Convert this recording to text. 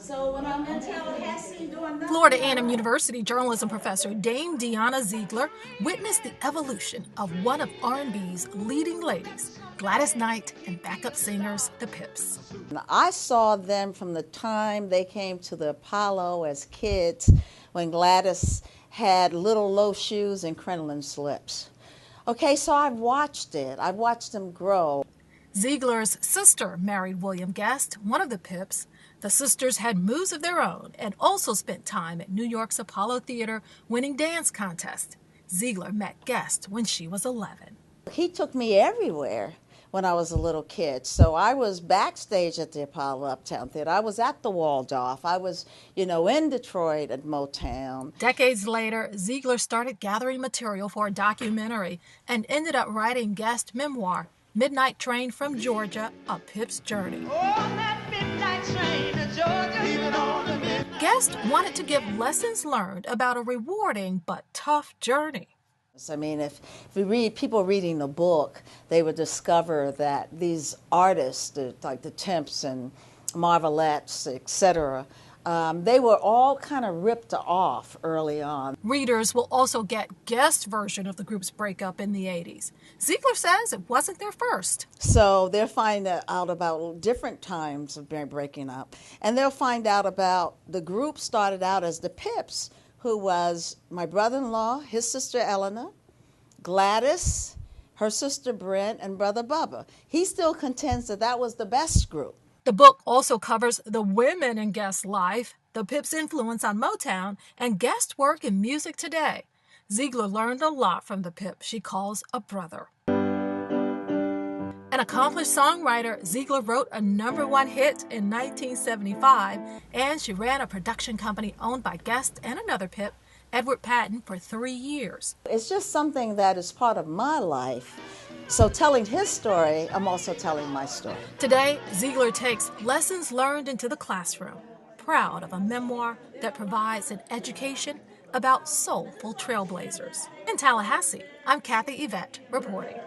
So when I'm in Tallahassee doing nothing. Florida A&M University journalism professor Dame Deanna Zeigler witnessed the evolution of one of R&B's leading ladies, Gladys Knight, and backup singers, the Pips. I saw them from the time they came to the Apollo as kids, when Gladys had little low shoes and crinoline slips. Okay, so I've watched it. I've watched them grow. Zeigler's sister married William Guest, one of the Pips. The sisters had moves of their own and also spent time at New York's Apollo Theater winning dance contests. Zeigler met Guest when she was 11. He took me everywhere when I was a little kid. So I was backstage at the Apollo Uptown Theater. I was at the Waldorf. I was, in Detroit at Motown. Decades later, Zeigler started gathering material for a documentary and ended up writing Guest's memoir, Midnight Train from Georgia, A Pip's Journey. Oh, that midnight train to Georgia, leaving on the midnight. Guest wanted to give lessons learned about a rewarding but tough journey. I mean, if we read people reading the book, they would discover that these artists, like the Temps and Marvelettes, etc., they were all kind of ripped off early on. Readers will also get Guest's version of the group's breakup in the 80s. Zeigler says it wasn't their first. So they'll find out about different times of breaking up. And they'll find out about the group started out as the Pips, who was my brother-in-law, his sister Eleanor, Gladys, her sister Brent, and brother Bubba. He still contends that that was the best group. The book also covers the women in Guest's life, the Pips' influence on Motown, and Guest's work in music today. Zeigler learned a lot from the Pips she calls a brother. An accomplished songwriter, Zeigler wrote a #1 hit in 1975, and she ran a production company owned by Guest and another Pip, Edward Patton, for 3 years. It's just something that is part of my life. So telling his story, I'm also telling my story. Today, Zeigler takes lessons learned into the classroom, proud of a memoir that provides an education about soulful trailblazers. In Tallahassee, I'm Kathy Yvette reporting.